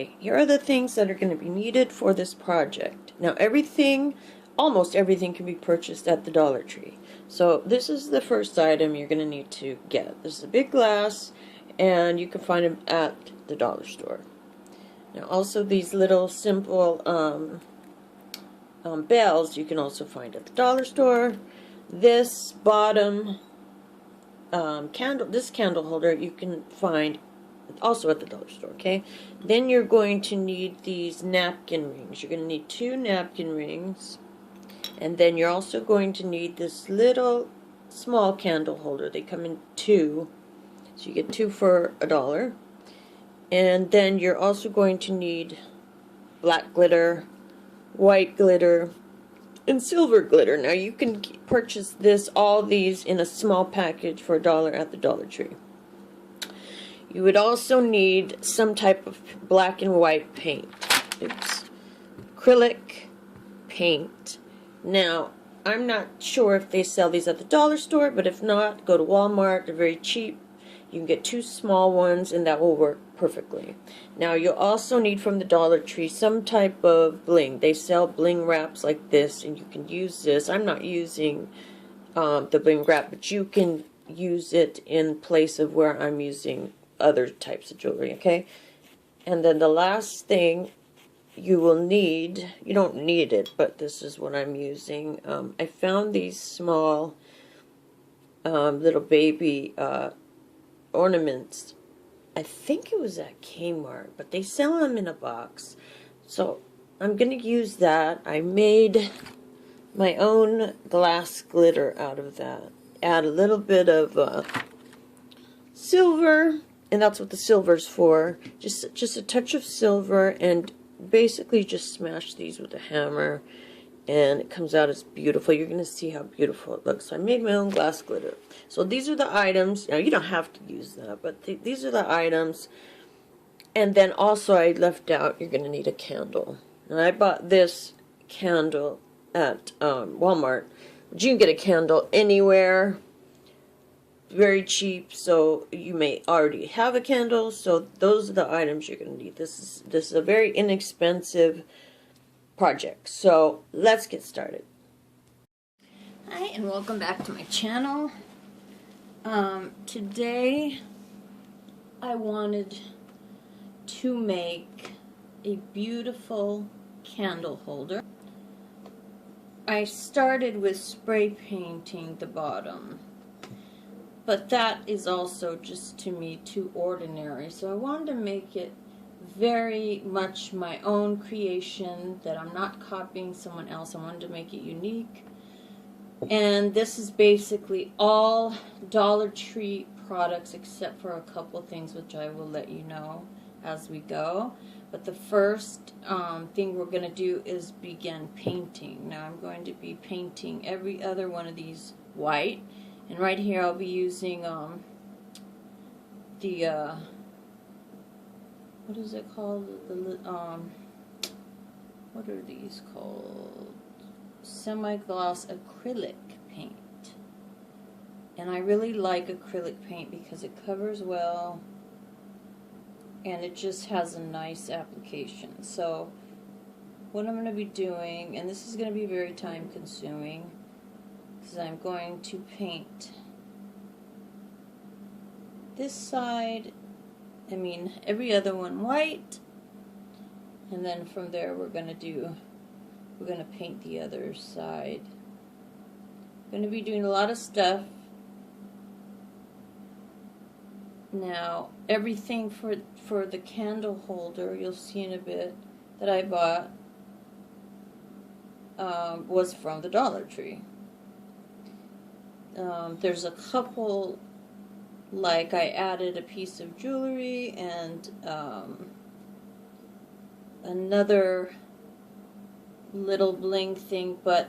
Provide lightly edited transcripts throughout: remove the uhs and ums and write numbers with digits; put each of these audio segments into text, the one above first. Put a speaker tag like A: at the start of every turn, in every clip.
A: Okay, here are the things that are going to be needed for this project. Now everything, almost everything can be purchased at the Dollar Tree. So this is the first item you're going to need to get. This is a big glass, and you can find them at the dollar store. Now also these little simple bells you can also find at the dollar store. This bottom this candle holder you can find also at the dollar store, okay? Then you're going to need these napkin rings. You're going to need 2 napkin rings. And then you're also going to need this little small candle holder. They come in 2. So you get 2 for $1. And then you're also going to need black glitter, white glitter, and silver glitter. Now you can purchase all these in a small package for $1 at the Dollar Tree. You would also need some type of black and white paint. Oops. Acrylic paint. Now, I'm not sure if they sell these at the dollar store, but if not, go to Walmart. They're very cheap. You can get 2 small ones, and that will work perfectly. Now, you'll also need from the Dollar Tree some type of bling. They sell bling wraps like this, and you can use this. I'm not using the bling wrap, but you can use it in place of where I'm using other types of jewelry, okay? And then the last thing you will need, you don't need it, but this is what I'm using. I found these small little baby ornaments. I think it was at Kmart, but they sell them in a box. So I'm going to use that. I made my own glass glitter out of that. Add a little bit of silver, and that's what the silver's for. Just a touch of silver, and basically just smash these with a hammer, and it comes out as beautiful. You're going to see how beautiful it looks. So I made my own glass glitter. So these are the items. Now you don't have to use that, but these are the items. And then also I left out, you're going to need a candle. Now I bought this candle at Walmart. But you can get a candle anywhere. Very cheap, so you may already have a candle. So those are the items you're going to need. This is a very inexpensive project. So let's get started.
B: Hi, and welcome back to my channel. Today I wanted to make a beautiful candle holder. I started with spray painting the bottom, but that is also just, to me, too ordinary. So I wanted to make it very much my own creation, that I'm not copying someone else. I wanted to make it unique. And this is basically all Dollar Tree products except for a couple things which I will let you know as we go. But the first thing we're going to do is begin painting. Now I'm going to be painting every other one of these white. And right here I'll be using what is it called? What are these called? Semi-gloss acrylic paint. And I really like acrylic paint because it covers well and it just has a nice application. So what I'm going to be doing, and this is going to be very time consuming, because I'm going to paint this side, every other one white, and then from there we're going to paint the other side. I'm going to be doing a lot of stuff. Now everything for the candle holder, you'll see in a bit, that I bought was from the Dollar Tree. There's a couple, like I added a piece of jewelry and another little bling thing, but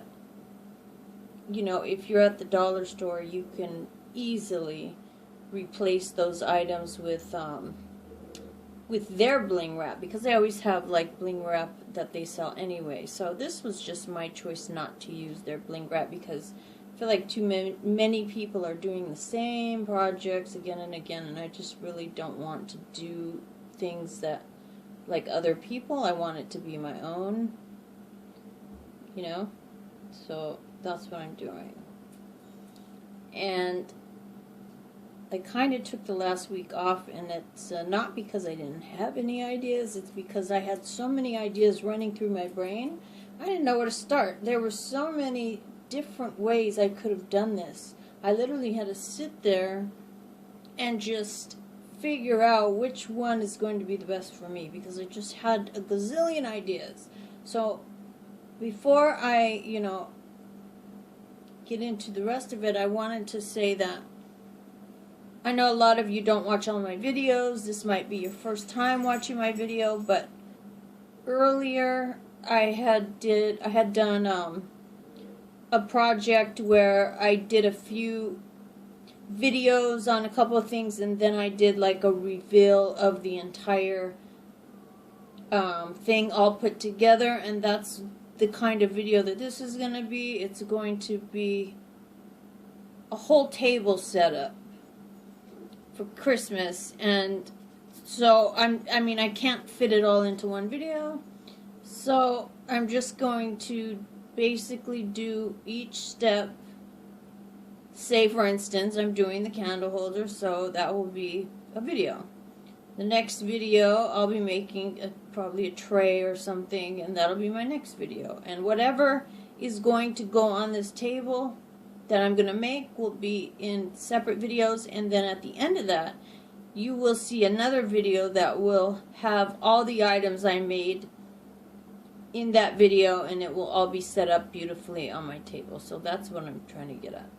B: you know, if you're at the dollar store, you can easily replace those items with their bling wrap, because they always have like bling wrap that they sell anyway. So this was just my choice not to use their bling wrap, because I feel like too many people are doing the same projects again and again, and I just really don't want to do things that like other people. I want it to be my own, you know? So that's what I'm doing. And I kind of took the last week off, and it's not because I didn't have any ideas. It's because I had so many ideas running through my brain. I didn't know where to start. There were so many different ways I could have done this. I literally had to sit there and just figure out which one is going to be the best for me, because I just had a gazillion ideas. So before I, get into the rest of it, I wanted to say that I know a lot of you don't watch all my videos. This might be your first time watching my video, but earlier I had done a project where I did a few videos on a couple of things, and then I did like a reveal of the entire thing all put together, and that's the kind of video that this is going to be. It's going to be a whole table setup for Christmas, and so I can't fit it all into one video, so I'm just going to basically do each step. Say for instance I'm doing the candle holder, so that will be a video. The next video I'll be making probably a tray or something, and that'll be my next video. And whatever is going to go on this table that I'm going to make will be in separate videos, and then at the end of that you will see another video that will have all the items I made in that video, and it will all be set up beautifully on my table. So that's what I'm trying to get at.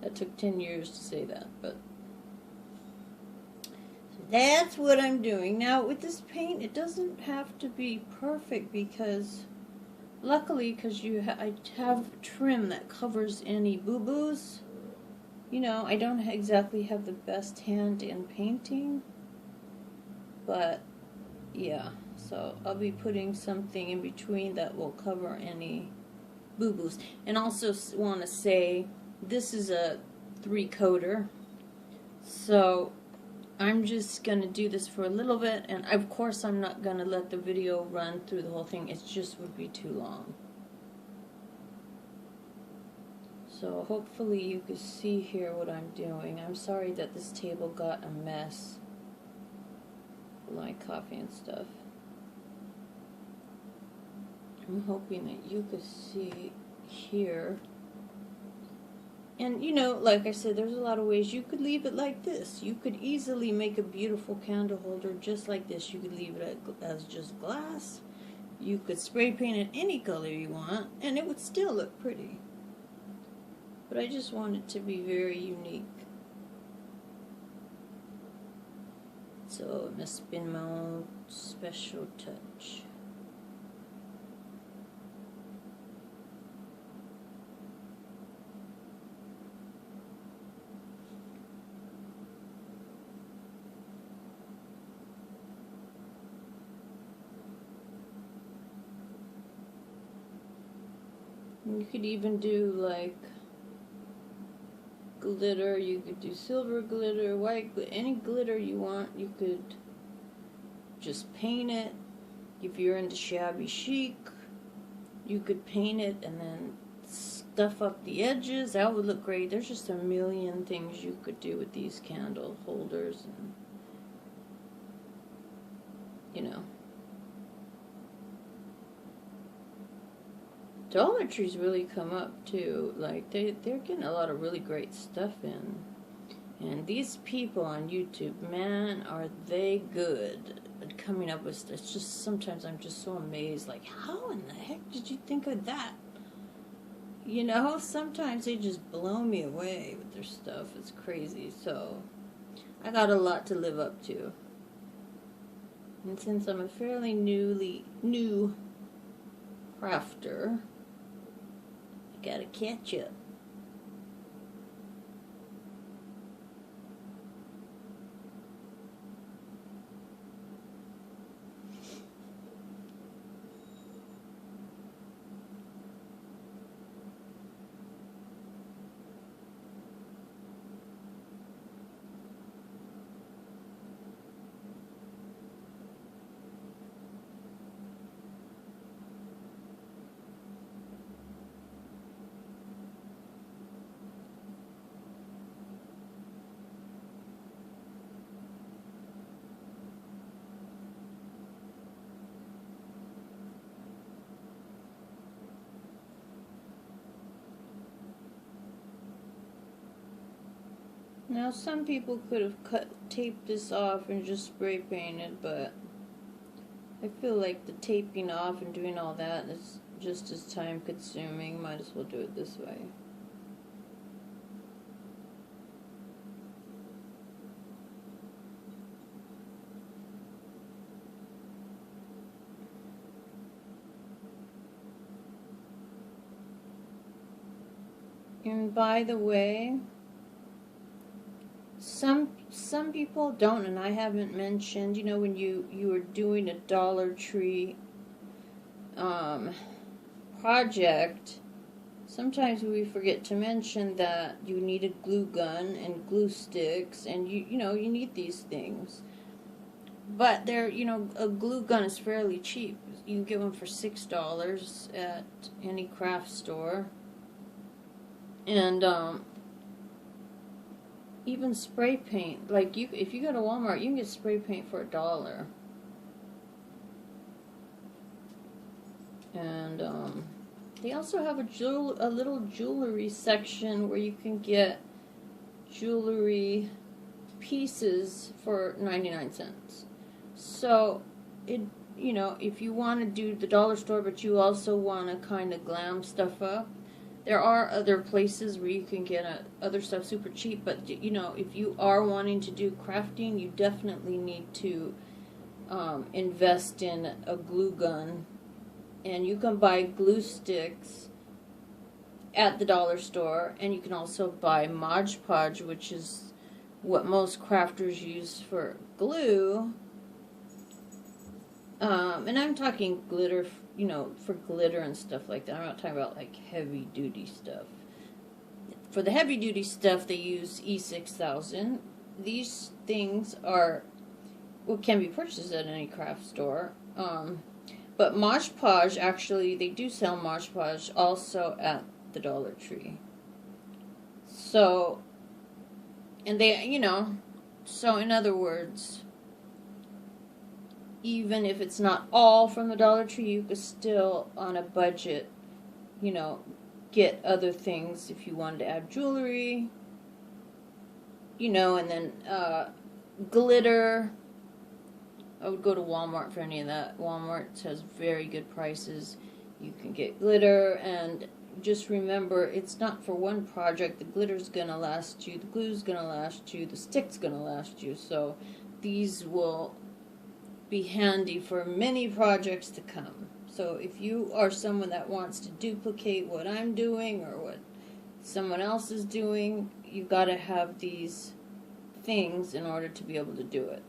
B: That took 10 years to say that, but that's what I'm doing. Now, with this paint, it doesn't have to be perfect, because luckily, because I have trim that covers any boo-boos. I don't exactly have the best hand in painting, but yeah, so I'll be putting something in between that will cover any boo-boos. And also want to say, this is a 3-coater, so I'm just going to do this for a little bit, and of course I'm not going to let the video run through the whole thing. It just would be too long. So hopefully you can see here what I'm doing. I'm sorry that this table got a mess with my coffee and stuff. I'm hoping that you could see here. And like I said, there's a lot of ways. You could leave it like this. You could easily make a beautiful candle holder just like this. You could leave it as just glass. You could spray paint it any color you want, and it would still look pretty. But I just want it to be very unique. So I'm going to spin my own special touch. You could even do like glitter. You could do silver glitter, white glitter, any glitter you want. You could just paint it. If you're into shabby chic, you could paint it and then stuff up the edges. That would look great. There's just a million things you could do with these candle holders, and Dollar Tree's really come up too. Like they're getting a lot of really great stuff in. And these people on YouTube, man, are they good at coming up with stuff. It's just sometimes I'm just so amazed, like, how in the heck did you think of that? Sometimes they just blow me away with their stuff. It's crazy. So I got a lot to live up to. And since I'm a fairly new crafter, I gotta catch up. Now, some people could have taped this off and just spray painted, but I feel like the taping off and doing all that is just as time consuming. Might as well do it this way. And by the way, some people don't, and I haven't mentioned, you know, when you were doing a Dollar Tree project, sometimes we forget to mention that you need a glue gun and glue sticks, and you know, you need these things. But they're, you know, a glue gun is fairly cheap. You can get one for $6 at any craft store. And even spray paint, like if you go to Walmart, you can get spray paint for $1. And they also have a little jewelry section where you can get jewelry pieces for 99 cents. So it, you know, if you want to do the dollar store, but you also want to kind of glam stuff up, there are other places where you can get other stuff super cheap. But you know, if you are wanting to do crafting, you definitely need to invest in a glue gun. And you can buy glue sticks at the dollar store, and you can also buy Mod Podge, which is what most crafters use for glue. And I'm talking glitter, you know, for glitter and stuff like that. I'm not talking about like heavy duty stuff. For the heavy duty stuff, they use E6000. These things are what can be purchased at any craft store. But Mod Podge, actually, they do sell Mod Podge also at the Dollar Tree. So, and they, you know, so in other words, even if it's not all from the Dollar Tree, you could still, on a budget, you know, get other things if you wanted to add jewelry, you know, and then glitter. I would go to Walmart for any of that. Walmart has very good prices. You can get glitter, and just remember, it's not for one project. The glitter's going to last you, the glue's going to last you, the stick's going to last you. So these will be handy for many projects to come. So if you are someone that wants to duplicate what I'm doing or what someone else is doing, you've got to have these things in order to be able to do it.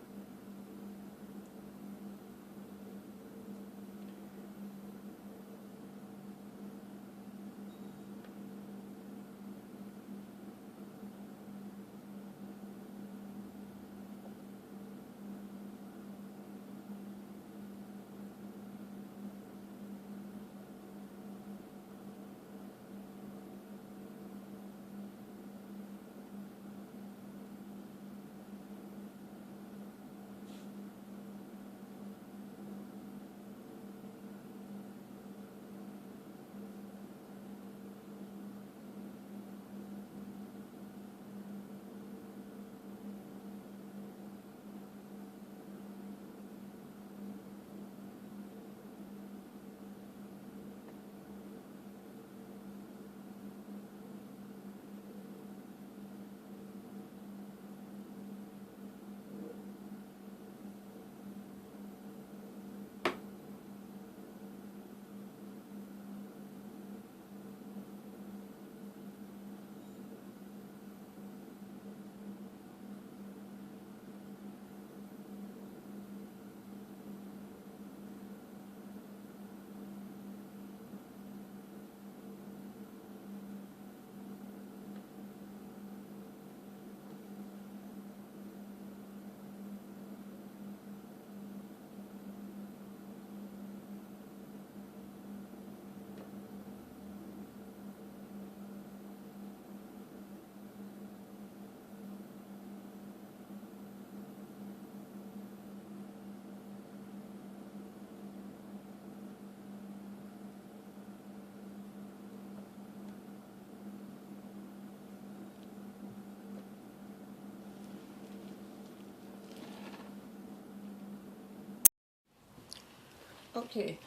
A: Okay,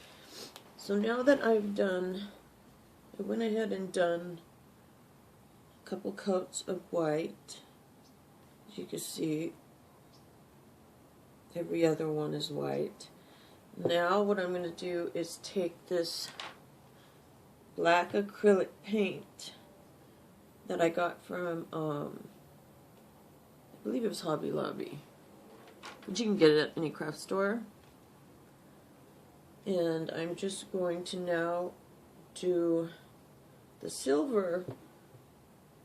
A: so now that I went ahead and done a couple coats of white. As you can see, every other one is white. Now what I'm going to do is take this black acrylic paint that I got from, I believe it was Hobby Lobby, but you can get it at any craft store. And I'm just going to now do the silver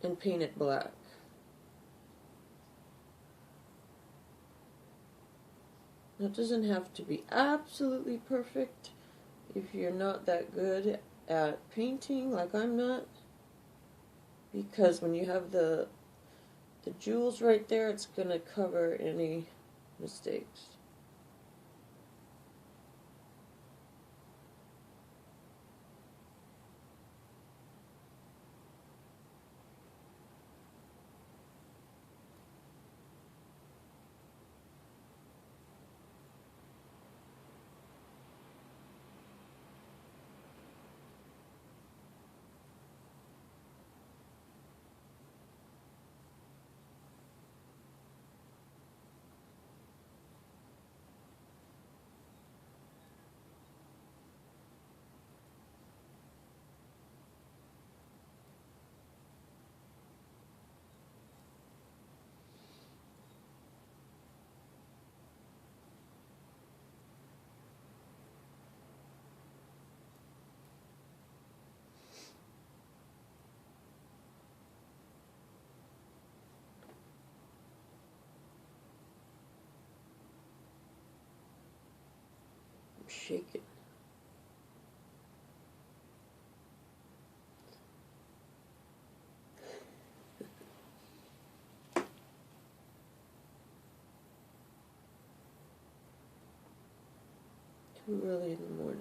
A: and paint it black. It doesn't have to be absolutely perfect if you're not that good at painting, like I'm not, because when you have the jewels right there, it's going to cover any mistakes. Shake it. Too early in the morning.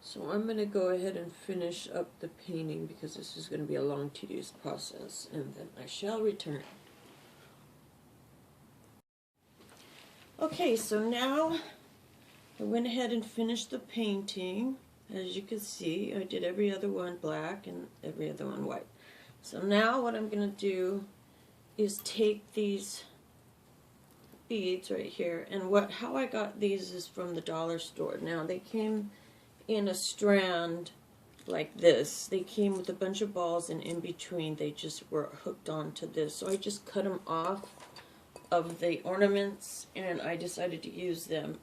A: So I'm going to go ahead and finish up the painting because this is going to be a long, tedious process, and then I shall return. Okay, so now I went ahead and finished the painting. As you can see, I did every other one black and every other one white. So now what I'm going to do is take these beads right here, and how I got these is from the dollar store. Now they came in a strand like this. They came with a bunch of balls, and in between they just were hooked onto this. So I just cut them off of the ornaments, and I decided to use them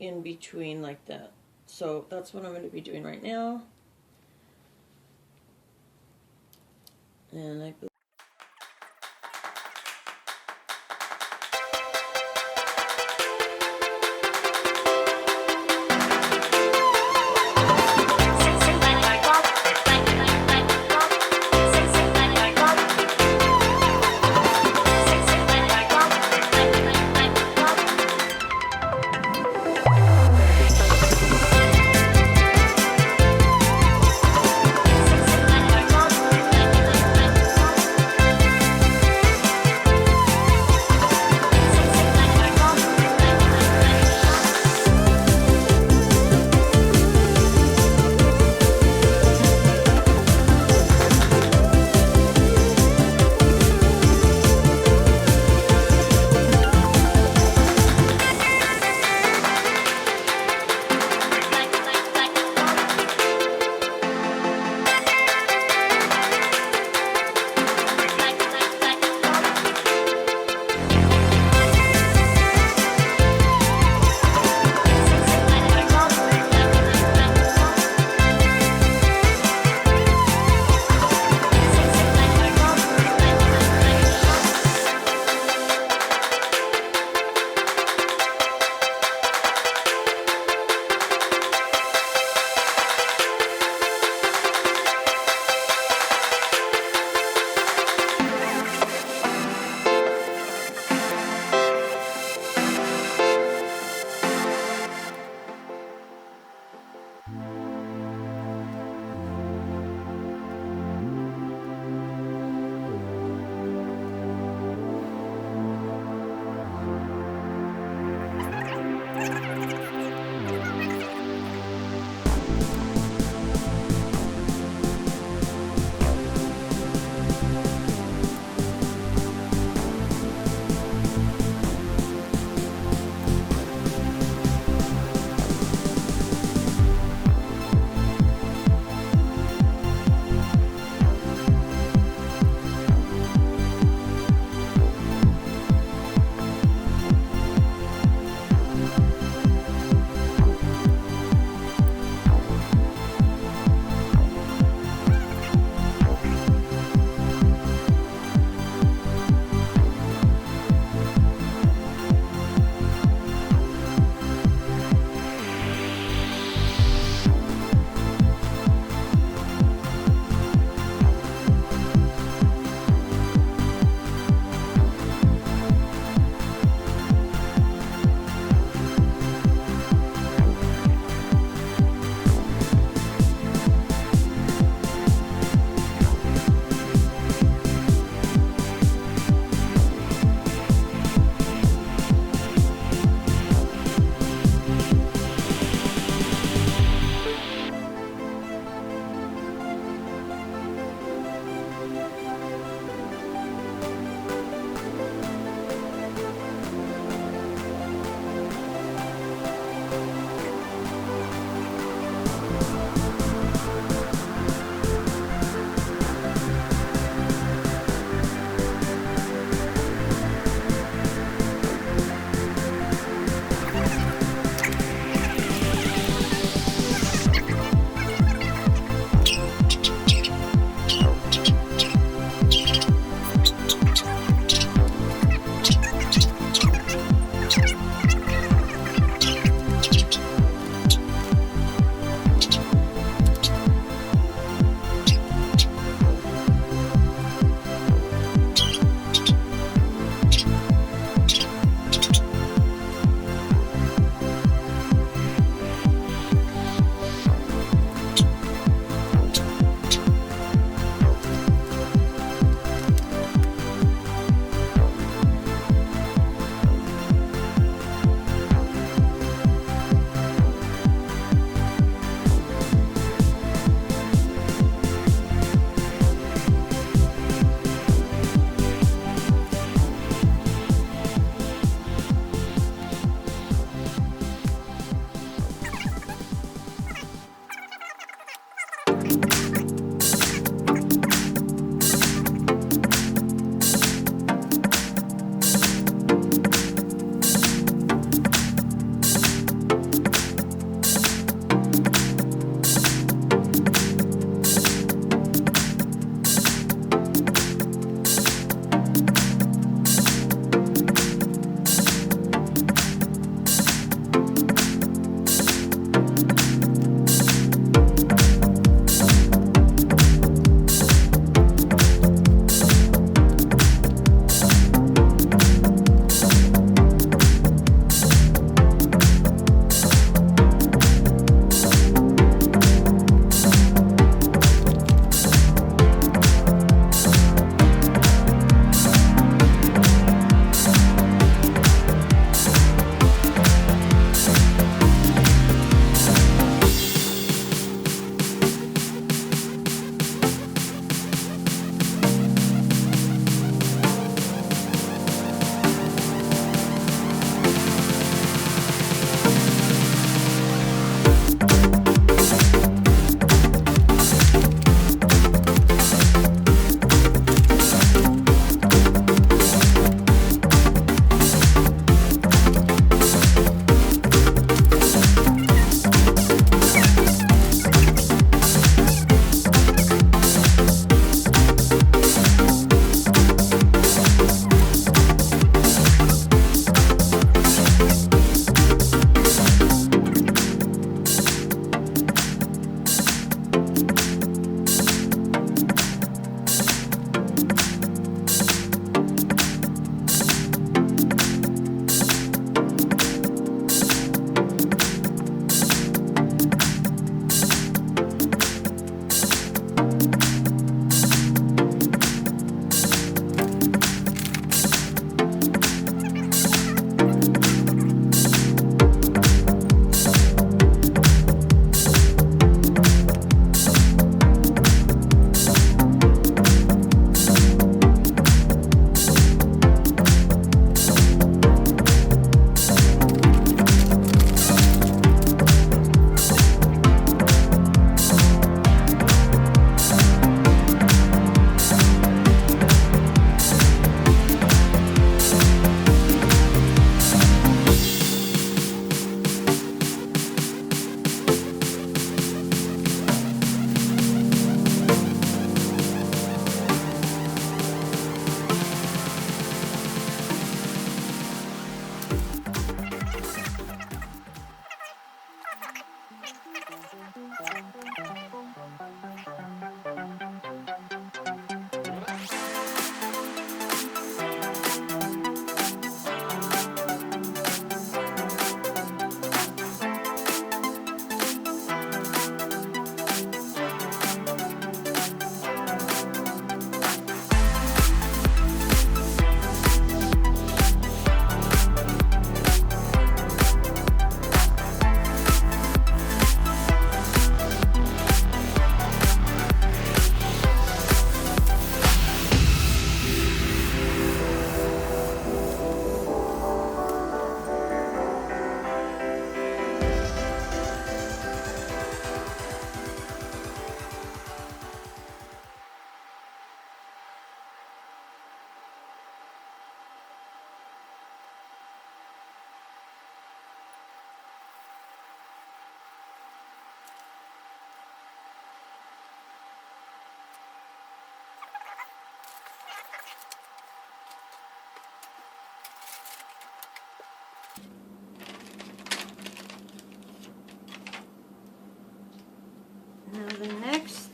A: in between like that. So that's what I'm going to be doing right now. And I believe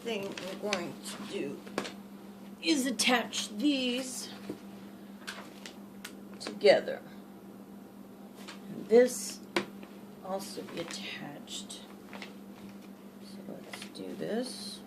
A: thing I'm going to do is attach these together. And this also be attached. So let's do this.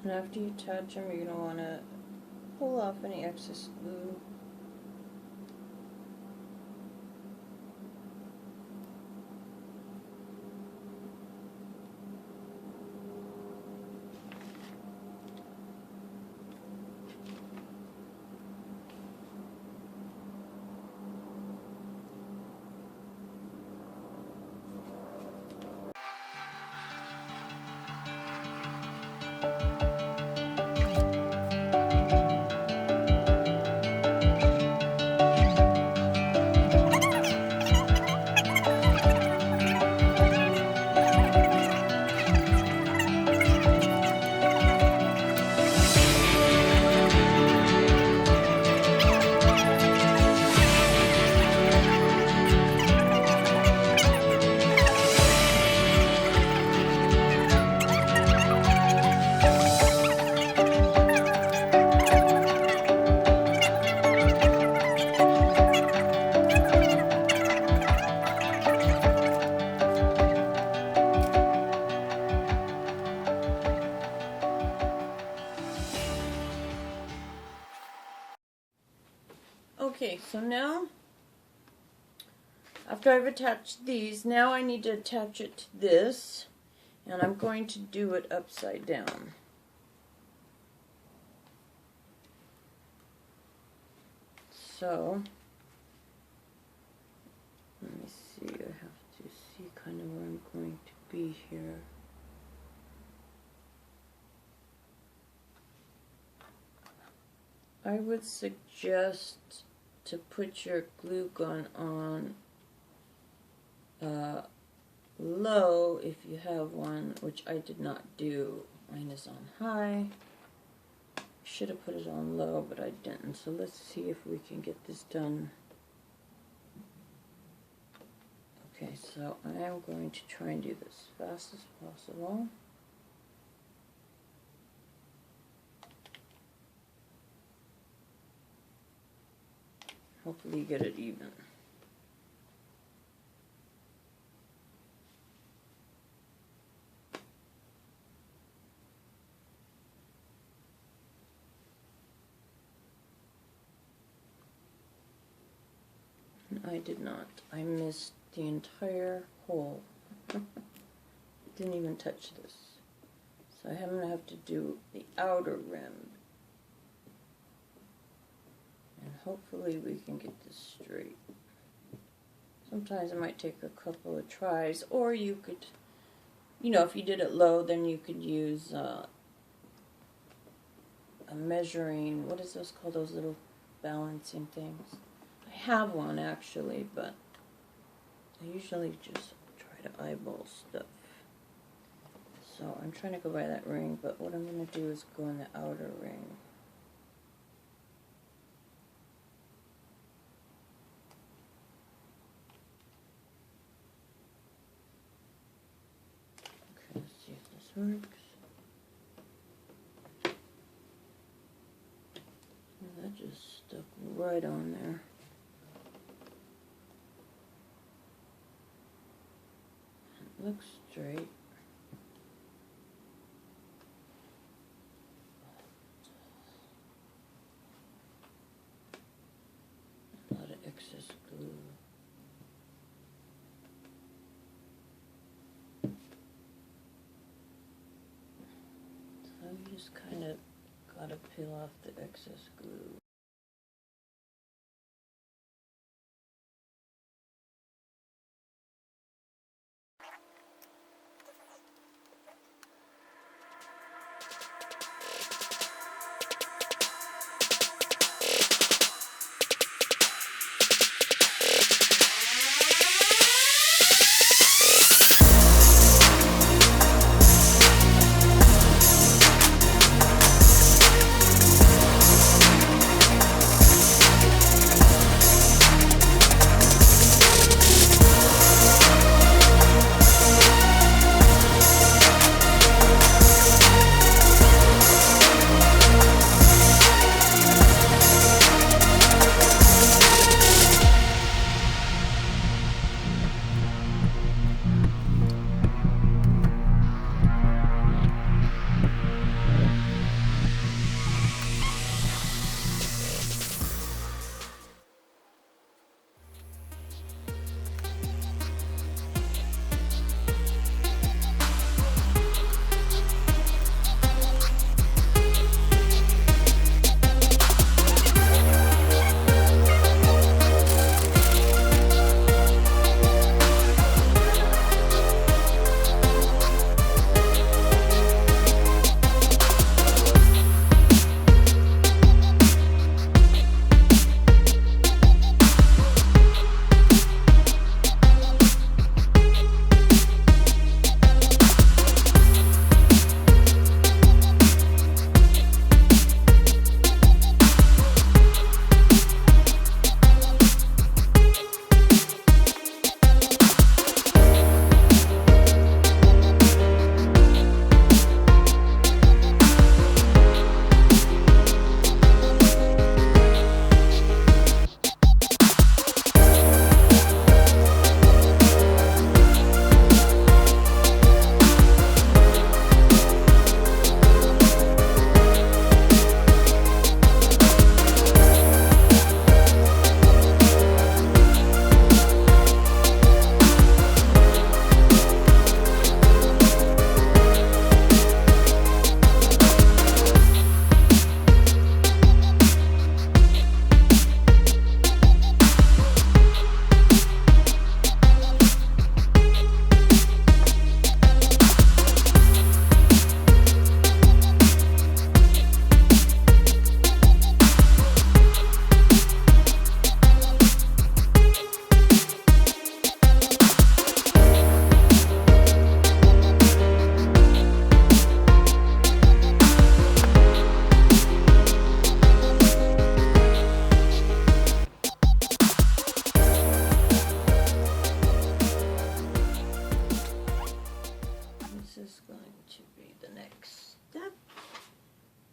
A: And after you touch them, you're going to want to pull off any excess glue. Okay, so now, after I've attached these, now I need to attach it to this, and I'm going to do it upside down. So, let me see, I have to see kind of where I'm going to be here. I would suggest to put your glue gun on low if you have one, which I did not do. Mine is on high. Should have put it on low, but I didn't. So let's see if we can get this done. Okay, so I am going to try and do this as fast as possible. Hopefully you get it even. I did not. I missed the entire hole. Didn't even touch this. So I'm going to have to do the outer rim. And hopefully we can get this straight. Sometimes it might take a couple of tries, or you could, you know, if you did it low, then you could use a measuring, what is those called, those little balancing things? I have one actually, but I usually just try to eyeball stuff. So I'm trying to go by that ring, but what I'm going to do is go in the outer ring. Okay, let's see if this works. Oh, that just stuck right on there. It looks straight. A lot of excess glue. So you just kind of Gotta peel off the excess glue.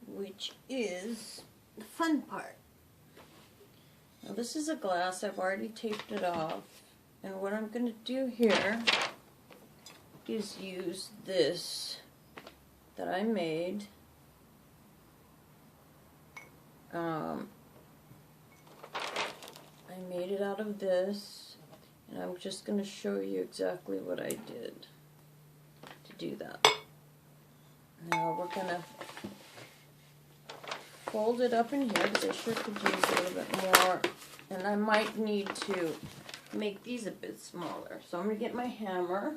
A: Which is the fun part. Now this is a glass, I've already taped it off, and what I'm going to do here is use this that I made. I made it out of this, and I'm just going to show you exactly what I did to do that. Now we're going to fold it up in here because I sure could use a little bit more, and I might need to make these a bit smaller. So I'm going to get my hammer.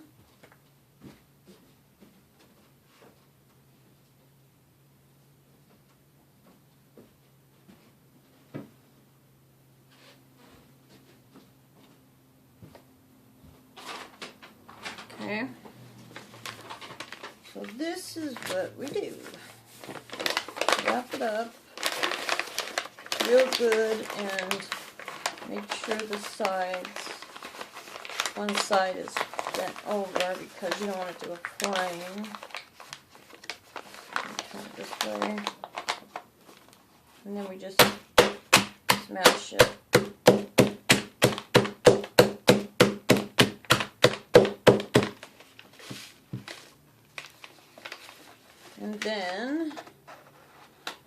A: Okay, so this is what we do. Wrap it up real good and make sure the sides, one side is bent over because you don't want it to go flying. Turn it this way, and then we just smash it. And then,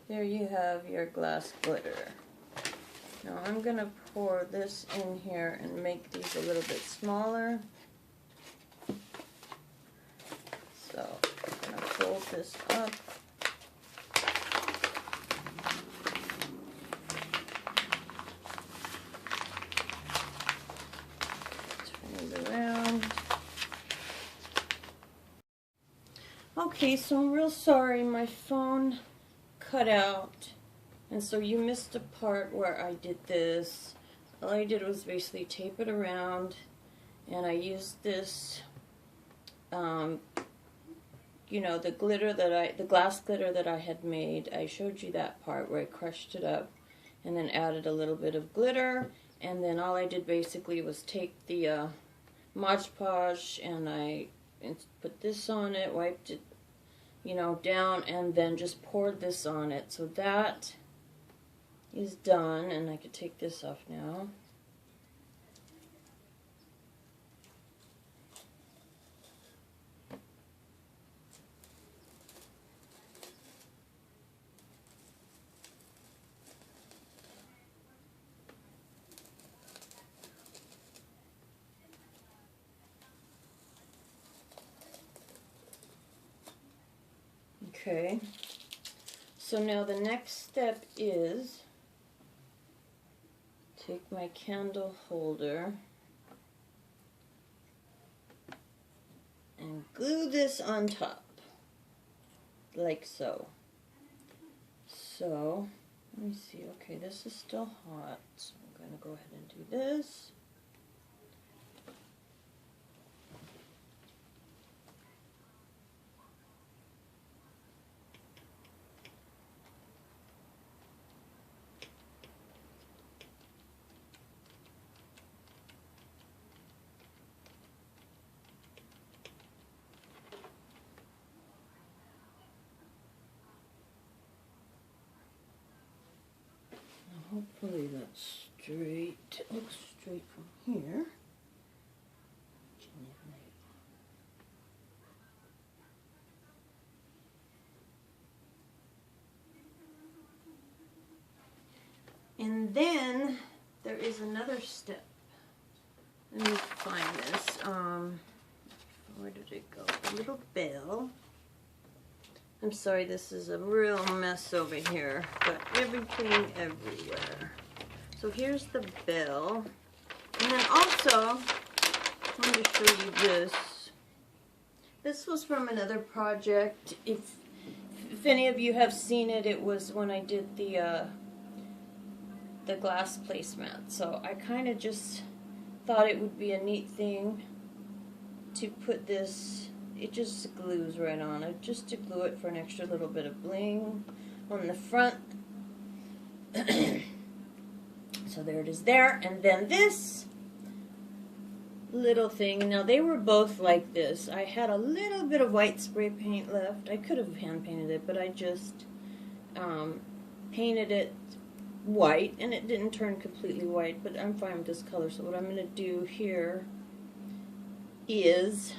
A: there you have your glass glitter. Now I'm going to pour this in here and make these a little bit smaller. So I'm going to fold this up. Okay, so I'm real sorry. My phone cut out. And so you missed a part where I did this. All I did was basically tape it around. And I used this, you know, the glass glitter that I had made. I showed you that part where I crushed it up and then added a little bit of glitter. And then all I did basically was take the Mod Podge and I put this on it, wiped it, you know, down, and then just poured this on it. So that is done, and I could take this off now. Okay, so now the next step is take my candle holder and glue this on top, like so. So, let me see, okay, this is still hot, so I'm going to go ahead and do this. Hopefully that's straight. It looks straight from here. And then there is another step. Let me find this. Where did it go? A little bell. I'm sorry, this is a real mess over here, but everything everywhere. So here's the bell. And then also, I want to show you this. This was from another project. If any of you have seen it, it was when I did the glass placemat. So I kind of just thought it would be a neat thing to put this. It just glues right on it, just to glue it for an extra little bit of bling on the front. So there it is there. And then this little thing, now they were both like this. I had a little bit of white spray paint left. I could have hand painted it, but I just painted it white, and it didn't turn completely white, but I'm fine with this color. So what I'm going to do here is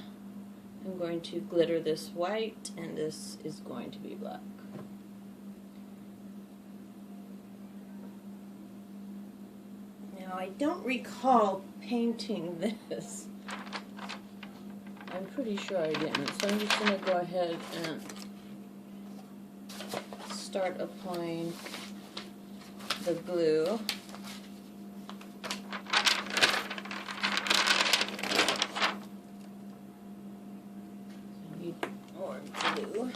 A: I'm going to glitter this white, and this is going to be black. Now, I don't recall painting this. I'm pretty sure I didn't, so I'm just going to go ahead and start applying the glue. Glue.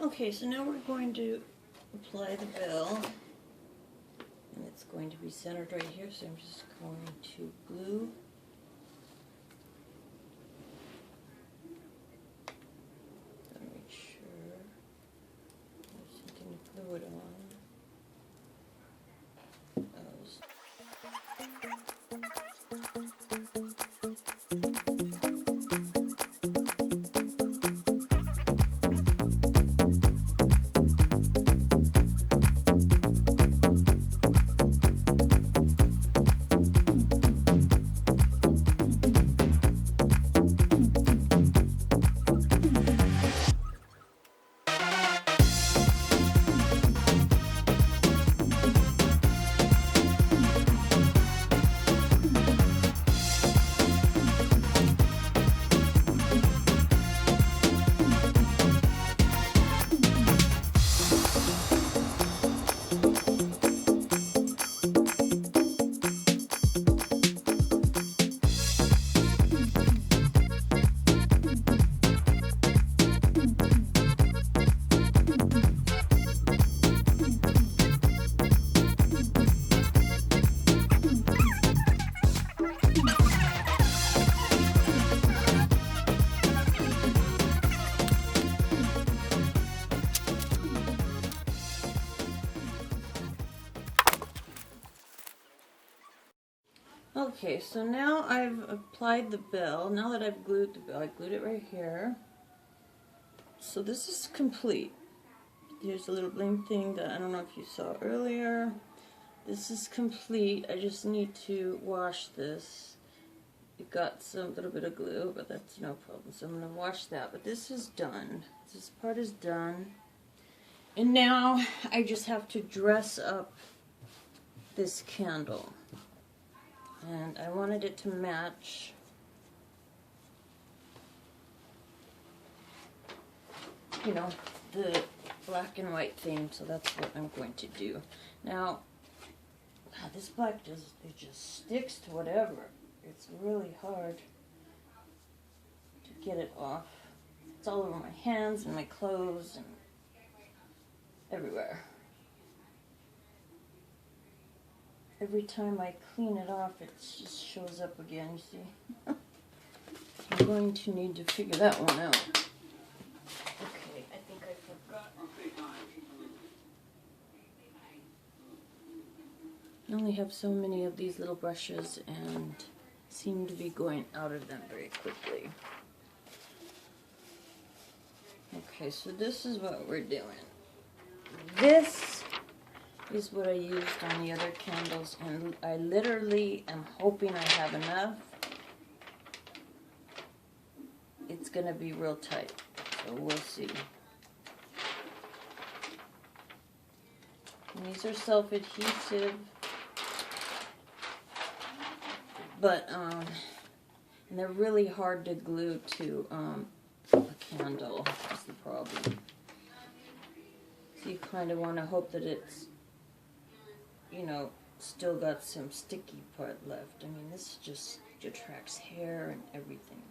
A: Okay, so now we're going to apply the bell. And it's going to be centered right here, so I'm just going to glue. Gotta make sure there's something to glue it on. Okay, so now I've applied the bell. Now that I've glued the bell, I glued it right here. So this is complete. Here's a little bling thing that I don't know if you saw earlier. This is complete. I just need to wash this. It got some little bit of glue, but that's no problem. So I'm going to wash that. But this is done. This part is done. And now I just have to dress up this candle. And I wanted it to match the black and white theme, so that's what I'm going to do. Now, this black it just sticks to whatever. It's really hard to get it off. It's all over my hands and my clothes and everywhere. Every time I clean it off, it just shows up again, you see. I'm going to need to figure that one out. Okay, I think I forgot. I only have so many of these little brushes and seem to be going out of them very quickly. Okay, so this is what we're doing. This is what I used on the other candles, and I literally am hoping I have enough. It's going to be real tight, so we'll see. And these are self-adhesive, but and they're really hard to glue to a candle. That's the problem. So you kind of want to hope that it's, still got some sticky part left. I mean, this just attracts hair and everything.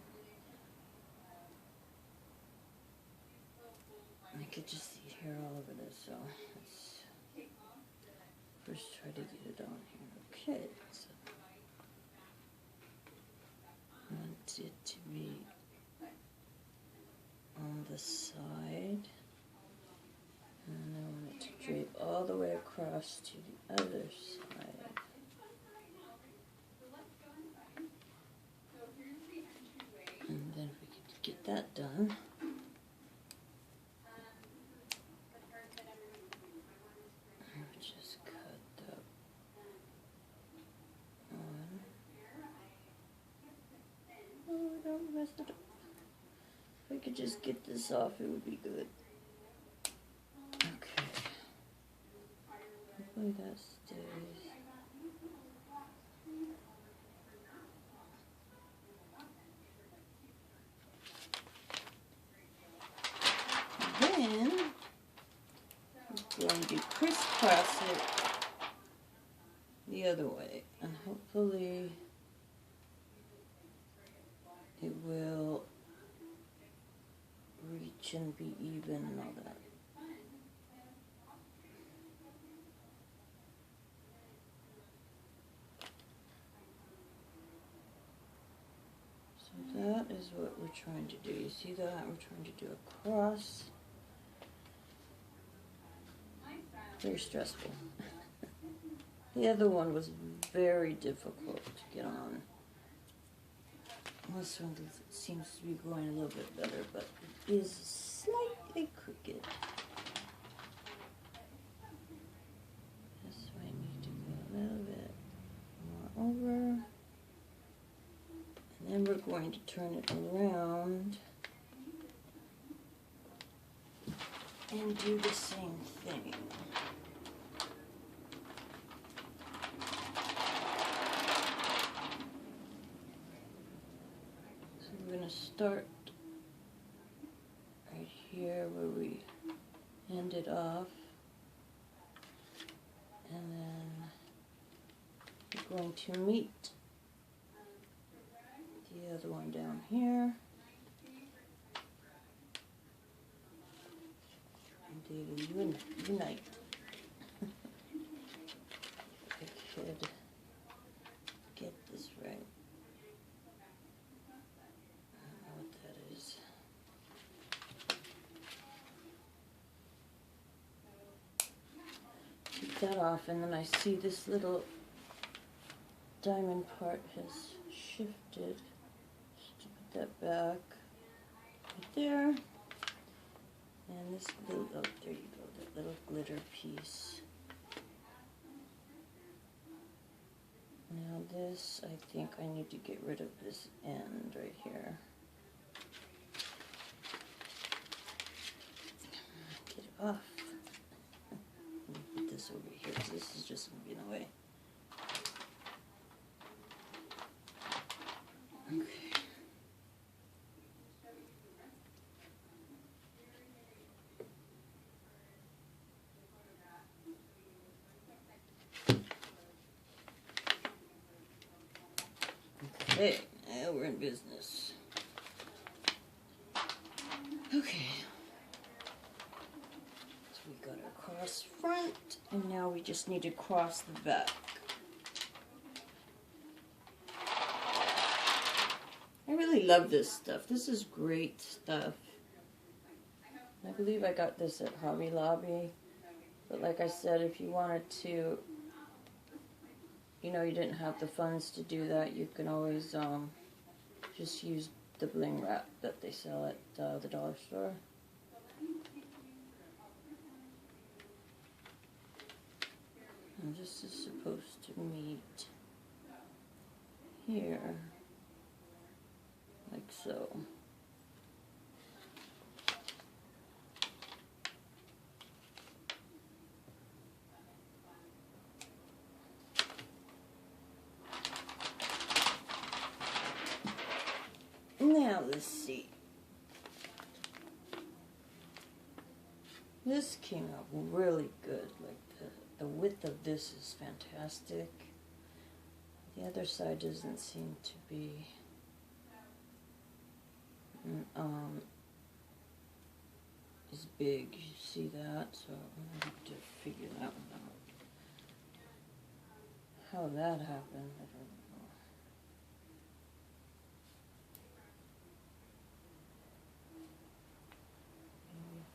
A: I could just see hair all over this, so let's first try to get it on here. Okay, so I want it to be on the side, and I want it to drape all the way across to the other side. And then if we could get that done. Just cut that on. Oh, I don't mess it up. If I could just get this off, it would be good. Okay. Hopefully that stays. Then I'm going to crisscross it the other way, and hopefully it will reach and be even and all that. is what we're trying to do. You see that? We're trying to do a cross. Very stressful. The other one was very difficult to get on. This one seems to be going a little bit better, but it is slightly crooked. This way I need to go a little bit more over. And then we're going to turn it around and do the same thing. So we're going to start right here where we ended off, and then we're going to meet the other one down here. And they will unite. I could get this right. I don't know what that is. Take that off, and then I see this little diamond part has shifted. Just put that back right there. And this little, oh, there you go, that little glitter piece. Now this, I think I need to get rid of this end right here. Get it off. Let me put this over here, because this is just going to be in the way. Okay. Okay, now we're in business. Okay. So we got our cross front, and now we just need to cross the back. I really love this stuff. This is great stuff. I believe I got this at Hobby Lobby. But like I said, if you wanted to, you know, you didn't have the funds to do that, you can always just use the bling wrap that they sell at the dollar store. And this is supposed to meet here, like so. Now let's see. This came out really good. Like the width of this is fantastic. The other side doesn't seem to be as big. You see that? So I'm gonna have to figure that one out. How that happened, I don't know.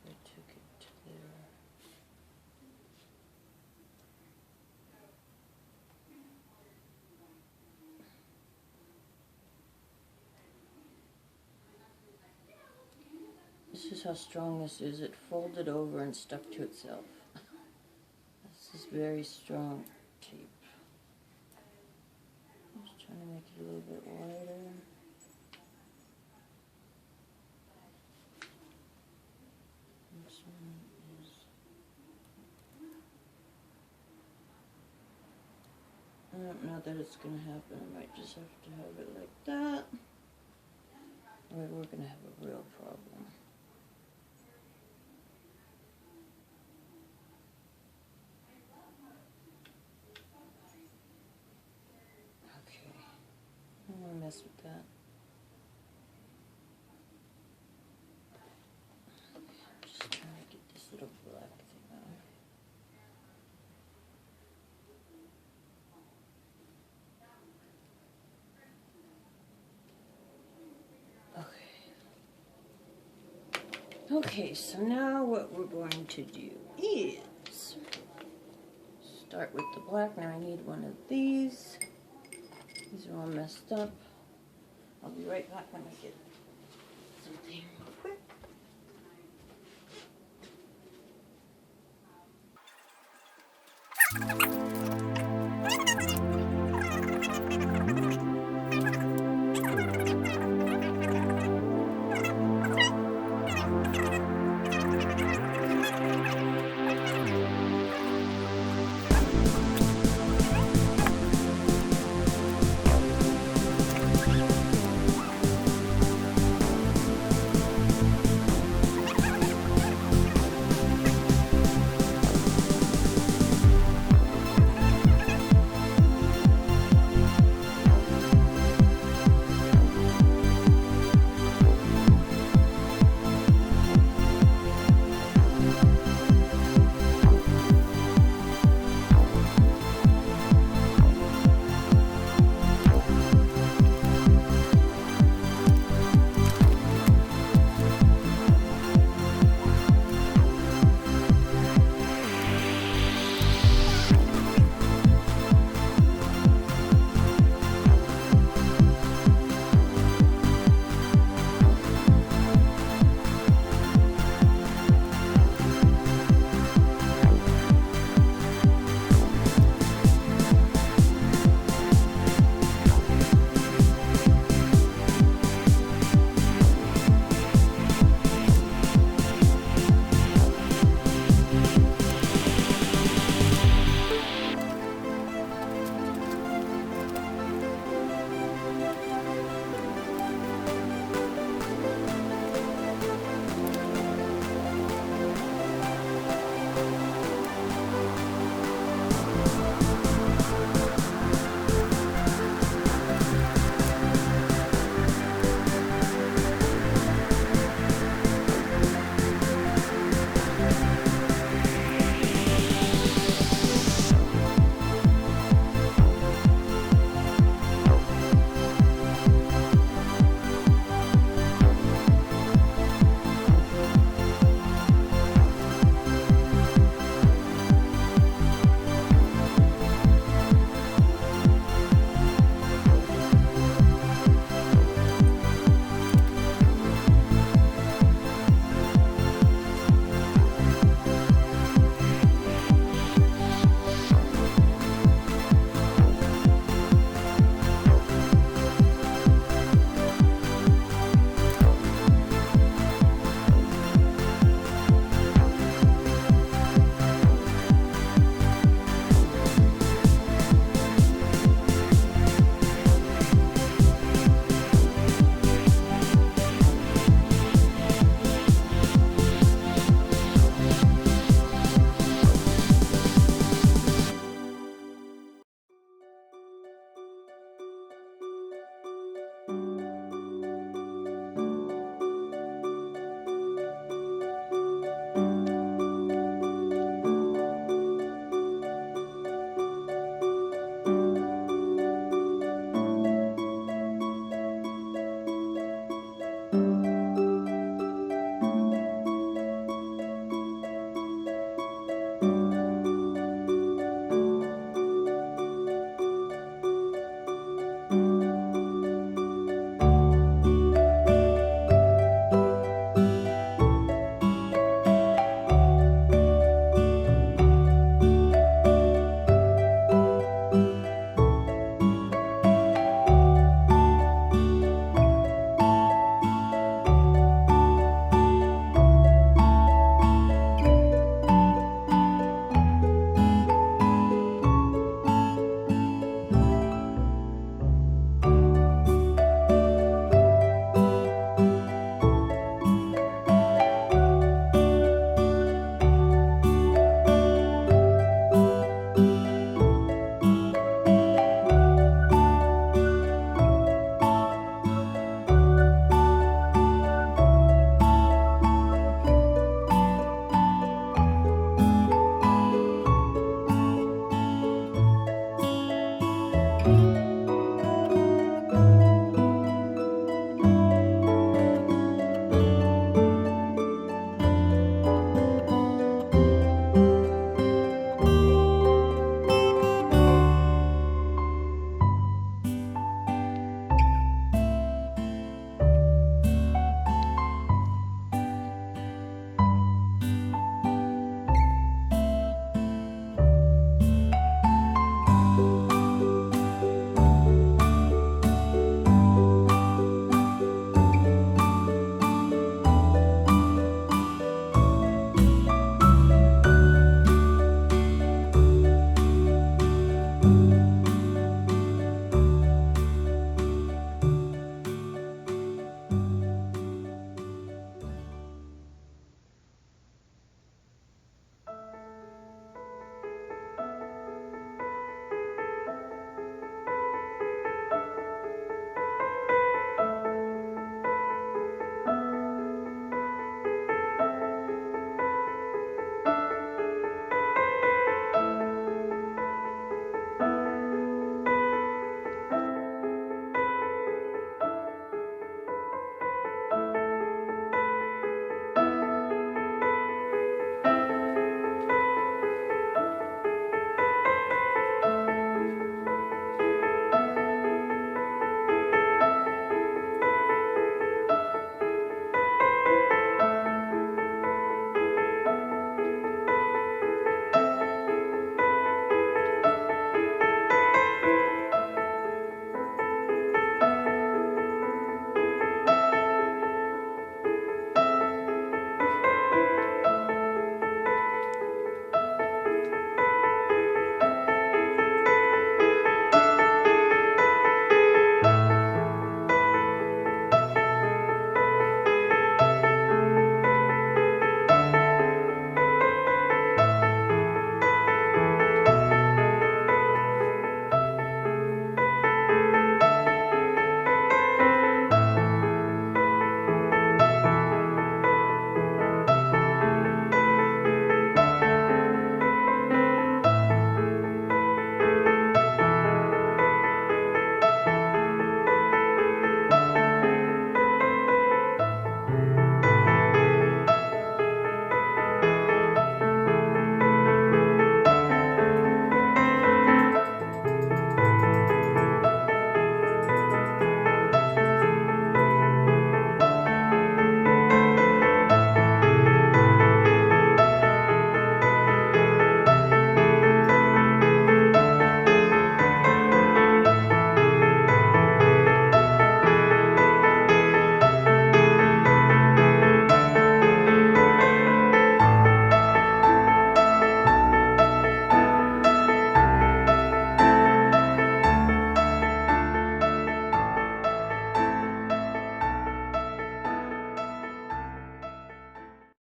A: I took it to there. This is how strong this is. It folded over and stuck to itself. This is very strong tape. I'm just trying to make it a little bit wider. This one is... I don't know that it's going to happen. I might just have to have it like that. Or we're going to have a real problem. Okay. I don't want to mess with that. I'm just trying to get this little black thing out. Okay.
B: Okay, so now what we're going to do is start with the black. Now I need one of these. These are all messed up. I'll be right back when I get something real quick.